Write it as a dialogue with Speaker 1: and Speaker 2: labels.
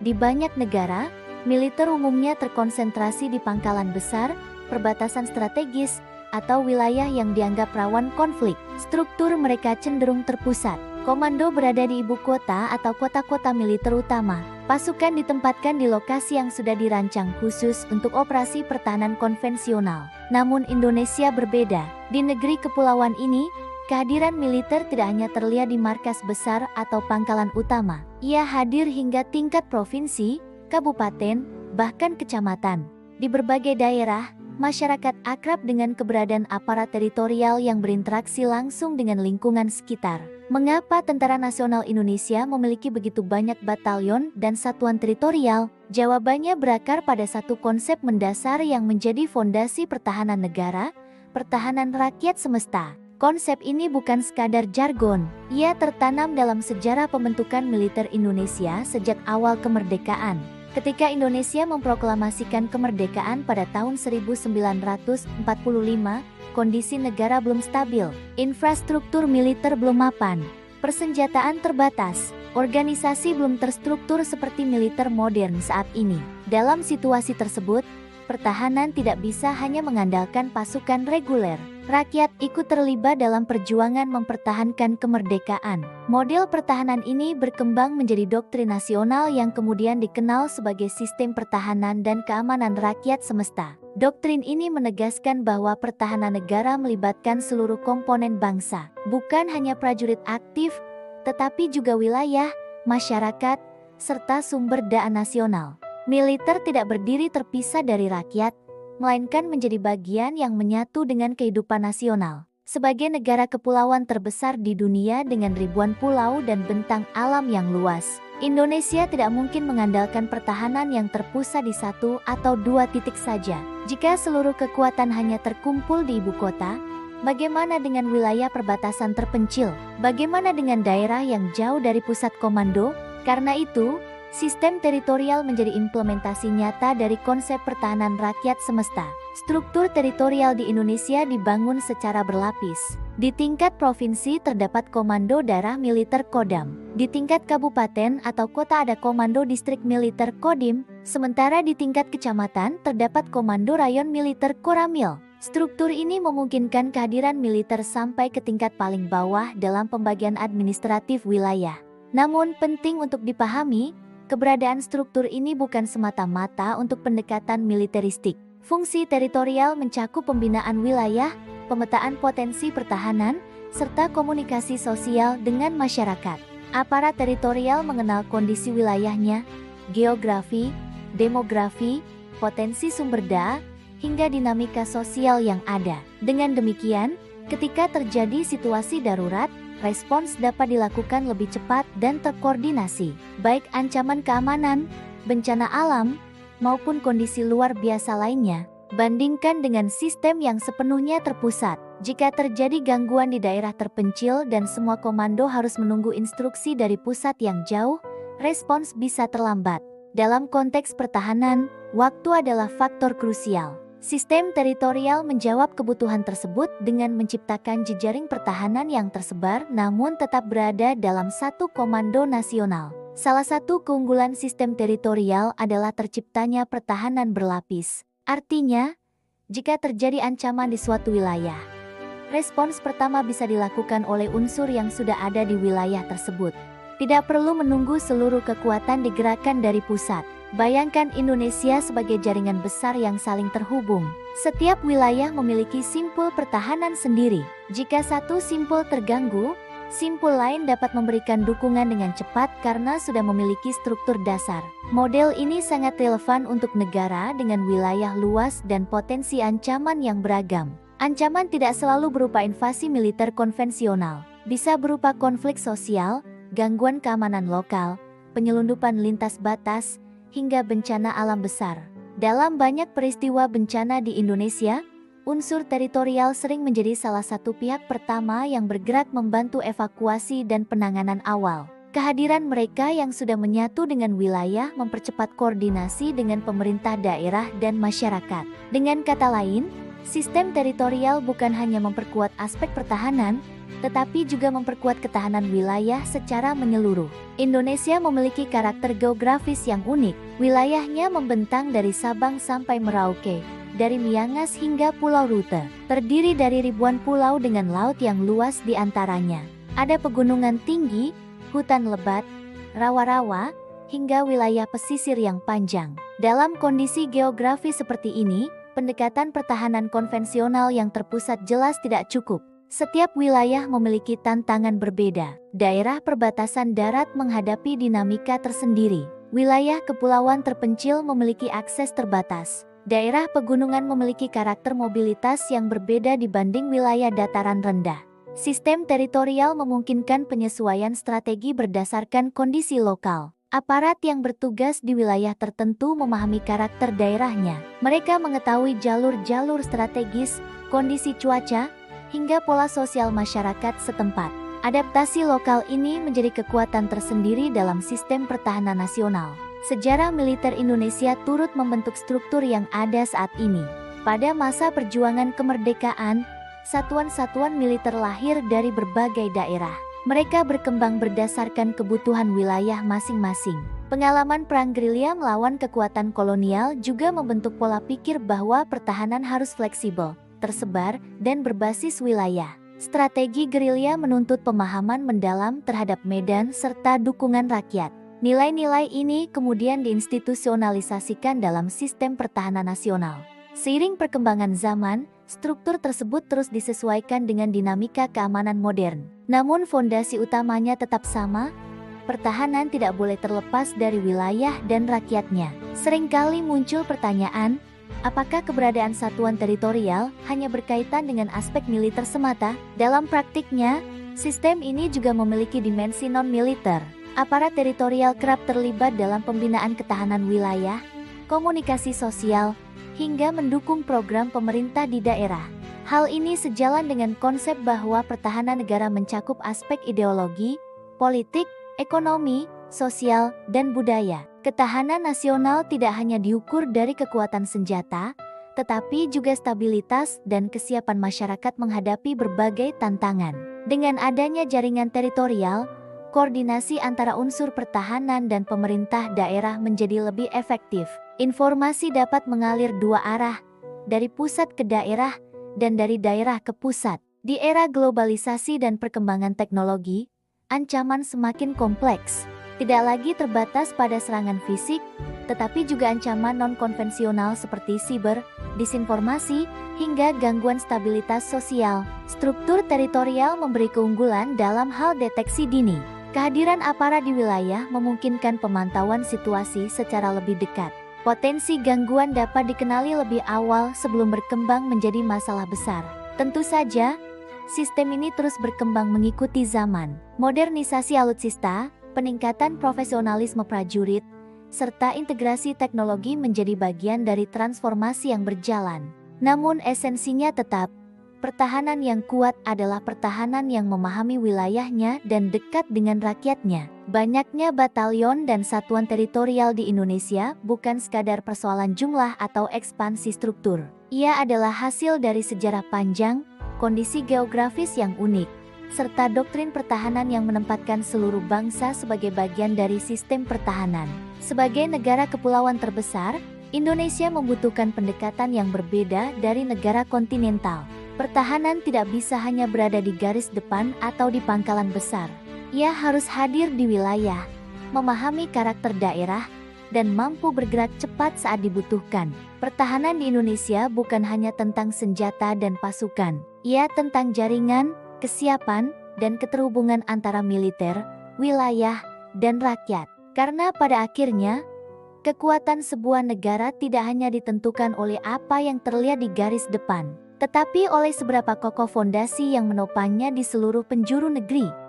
Speaker 1: Di banyak negara, militer umumnya terkonsentrasi di pangkalan besar, perbatasan strategis, atau wilayah yang dianggap rawan konflik. Struktur mereka cenderung terpusat. Komando berada di ibu kota atau kota-kota militer utama. Pasukan ditempatkan di lokasi yang sudah dirancang khusus untuk operasi pertahanan konvensional. Namun Indonesia berbeda. Di negeri kepulauan ini, kehadiran militer tidak hanya terlihat di markas besar atau pangkalan utama. Ia hadir hingga tingkat provinsi, kabupaten, bahkan kecamatan. Di berbagai daerah, masyarakat akrab dengan keberadaan aparat teritorial yang berinteraksi langsung dengan lingkungan sekitar. Mengapa Tentara Nasional Indonesia memiliki begitu banyak batalion dan satuan teritorial? Jawabannya berakar pada satu konsep mendasar yang menjadi fondasi pertahanan negara, pertahanan rakyat semesta. Konsep ini bukan sekadar jargon, ia tertanam dalam sejarah pembentukan militer Indonesia sejak awal kemerdekaan. Ketika Indonesia memproklamasikan kemerdekaan pada tahun 1945, kondisi negara belum stabil, infrastruktur militer belum mapan, persenjataan terbatas, organisasi belum terstruktur seperti militer modern saat ini. Dalam situasi tersebut, pertahanan tidak bisa hanya mengandalkan pasukan reguler. Rakyat ikut terlibat dalam perjuangan mempertahankan kemerdekaan. Model pertahanan ini berkembang menjadi doktrin nasional yang kemudian dikenal sebagai sistem pertahanan dan keamanan rakyat semesta. Doktrin ini menegaskan bahwa pertahanan negara melibatkan seluruh komponen bangsa, bukan hanya prajurit aktif, tetapi juga wilayah, masyarakat, serta sumber daya nasional. Militer tidak berdiri terpisah dari rakyat, melainkan menjadi bagian yang menyatu dengan kehidupan nasional. Sebagai negara kepulauan terbesar di dunia dengan ribuan pulau dan bentang alam yang luas, Indonesia tidak mungkin mengandalkan pertahanan yang terpusat di satu atau dua titik saja. Jika seluruh kekuatan hanya terkumpul di ibu kota, bagaimana dengan wilayah perbatasan terpencil? Bagaimana dengan daerah yang jauh dari pusat komando? Karena itu, sistem teritorial menjadi implementasi nyata dari konsep pertahanan rakyat semesta. Struktur teritorial di Indonesia dibangun secara berlapis. Di tingkat provinsi terdapat komando daerah militer Kodam. Di tingkat kabupaten atau kota ada komando distrik militer Kodim. Sementara di tingkat kecamatan terdapat komando rayon militer Koramil. Struktur ini memungkinkan kehadiran militer sampai ke tingkat paling bawah dalam pembagian administratif wilayah. Namun penting untuk dipahami, keberadaan struktur ini bukan semata-mata untuk pendekatan militeristik. Fungsi teritorial mencakup pembinaan wilayah, pemetaan potensi pertahanan, serta komunikasi sosial dengan masyarakat. Aparat teritorial mengenal kondisi wilayahnya, geografi, demografi, potensi sumber daya, hingga dinamika sosial yang ada. Dengan demikian, ketika terjadi situasi darurat, respons dapat dilakukan lebih cepat dan terkoordinasi, baik ancaman keamanan, bencana alam, maupun kondisi luar biasa lainnya. Bandingkan dengan sistem yang sepenuhnya terpusat. Jika terjadi gangguan di daerah terpencil dan semua komando harus menunggu instruksi dari pusat yang jauh, respons bisa terlambat. Dalam konteks pertahanan, waktu adalah faktor krusial. Sistem teritorial menjawab kebutuhan tersebut dengan menciptakan jejaring pertahanan yang tersebar namun tetap berada dalam satu komando nasional. Salah satu keunggulan sistem teritorial adalah terciptanya pertahanan berlapis. Artinya, jika terjadi ancaman di suatu wilayah, respons pertama bisa dilakukan oleh unsur yang sudah ada di wilayah tersebut. Tidak perlu menunggu seluruh kekuatan digerakkan dari pusat. Bayangkan Indonesia sebagai jaringan besar yang saling terhubung. Setiap wilayah memiliki simpul pertahanan sendiri. Jika satu simpul terganggu, simpul lain dapat memberikan dukungan dengan cepat karena sudah memiliki struktur dasar. Model ini sangat relevan untuk negara dengan wilayah luas dan potensi ancaman yang beragam. Ancaman tidak selalu berupa invasi militer konvensional, bisa berupa konflik sosial, gangguan keamanan lokal, penyelundupan lintas batas, hingga bencana alam besar. Dalam banyak peristiwa bencana di Indonesia, unsur teritorial sering menjadi salah satu pihak pertama yang bergerak membantu evakuasi dan penanganan awal. Kehadiran mereka yang sudah menyatu dengan wilayah mempercepat koordinasi dengan pemerintah daerah dan masyarakat. Dengan kata lain, sistem teritorial bukan hanya memperkuat aspek pertahanan, tetapi juga memperkuat ketahanan wilayah secara menyeluruh. Indonesia memiliki karakter geografis yang unik. Wilayahnya membentang dari Sabang sampai Merauke, dari Miangas hingga Pulau Rute. Terdiri dari ribuan pulau dengan laut yang luas di antaranya. Ada pegunungan tinggi, hutan lebat, rawa-rawa, hingga wilayah pesisir yang panjang. Dalam kondisi geografis seperti ini, pendekatan pertahanan konvensional yang terpusat jelas tidak cukup. Setiap wilayah memiliki tantangan berbeda. Daerah perbatasan darat menghadapi dinamika tersendiri. Wilayah kepulauan terpencil memiliki akses terbatas. Daerah pegunungan memiliki karakter mobilitas yang berbeda dibanding wilayah dataran rendah. Sistem teritorial memungkinkan penyesuaian strategi berdasarkan kondisi lokal. Aparat yang bertugas di wilayah tertentu memahami karakter daerahnya. Mereka mengetahui jalur-jalur strategis, kondisi cuaca, hingga pola sosial masyarakat setempat. Adaptasi lokal ini menjadi kekuatan tersendiri dalam sistem pertahanan nasional. Sejarah militer Indonesia turut membentuk struktur yang ada saat ini. Pada masa perjuangan kemerdekaan, satuan-satuan militer lahir dari berbagai daerah. Mereka berkembang berdasarkan kebutuhan wilayah masing-masing. Pengalaman perang gerilya melawan kekuatan kolonial juga membentuk pola pikir bahwa pertahanan harus fleksibel, tersebar, dan berbasis wilayah. Strategi gerilya menuntut pemahaman mendalam terhadap medan serta dukungan rakyat. Nilai-nilai ini kemudian diinstitusionalisasikan dalam sistem pertahanan nasional. Seiring perkembangan zaman, struktur tersebut terus disesuaikan dengan dinamika keamanan modern. Namun fondasi utamanya tetap sama, pertahanan tidak boleh terlepas dari wilayah dan rakyatnya. Seringkali muncul pertanyaan, apakah keberadaan satuan teritorial hanya berkaitan dengan aspek militer semata? Dalam praktiknya, sistem ini juga memiliki dimensi non-militer. Aparat teritorial kerap terlibat dalam pembinaan ketahanan wilayah, komunikasi sosial, hingga mendukung program pemerintah di daerah. Hal ini sejalan dengan konsep bahwa pertahanan negara mencakup aspek ideologi, politik, ekonomi, sosial, dan budaya. Ketahanan nasional tidak hanya diukur dari kekuatan senjata, tetapi juga stabilitas dan kesiapan masyarakat menghadapi berbagai tantangan. Dengan adanya jaringan teritorial, koordinasi antara unsur pertahanan dan pemerintah daerah menjadi lebih efektif. Informasi dapat mengalir dua arah, dari pusat ke daerah, dan dari daerah ke pusat. Di era globalisasi dan perkembangan teknologi, ancaman semakin kompleks. Tidak lagi terbatas pada serangan fisik, tetapi juga ancaman non-konvensional seperti siber, disinformasi, hingga gangguan stabilitas sosial. Struktur teritorial memberi keunggulan dalam hal deteksi dini. Kehadiran aparat di wilayah memungkinkan pemantauan situasi secara lebih dekat. Potensi gangguan dapat dikenali lebih awal sebelum berkembang menjadi masalah besar. Tentu saja, sistem ini terus berkembang mengikuti zaman. Modernisasi alutsista, peningkatan profesionalisme prajurit, serta integrasi teknologi menjadi bagian dari transformasi yang berjalan. Namun esensinya tetap, pertahanan yang kuat adalah pertahanan yang memahami wilayahnya dan dekat dengan rakyatnya. Banyaknya batalion dan satuan teritorial di Indonesia bukan sekadar persoalan jumlah atau ekspansi struktur. Ia adalah hasil dari sejarah panjang, kondisi geografis yang unik, serta doktrin pertahanan yang menempatkan seluruh bangsa sebagai bagian dari sistem pertahanan. Sebagai negara kepulauan terbesar, Indonesia membutuhkan pendekatan yang berbeda dari negara kontinental. Pertahanan tidak bisa hanya berada di garis depan atau di pangkalan besar. Ia harus hadir di wilayah, memahami karakter daerah, dan mampu bergerak cepat saat dibutuhkan. Pertahanan di Indonesia bukan hanya tentang senjata dan pasukan. Ia tentang jaringan, kesiapan, dan keterhubungan antara militer, wilayah, dan rakyat. Karena pada akhirnya, kekuatan sebuah negara tidak hanya ditentukan oleh apa yang terlihat di garis depan, tetapi oleh seberapa kokoh fondasi yang menopangnya di seluruh penjuru negeri.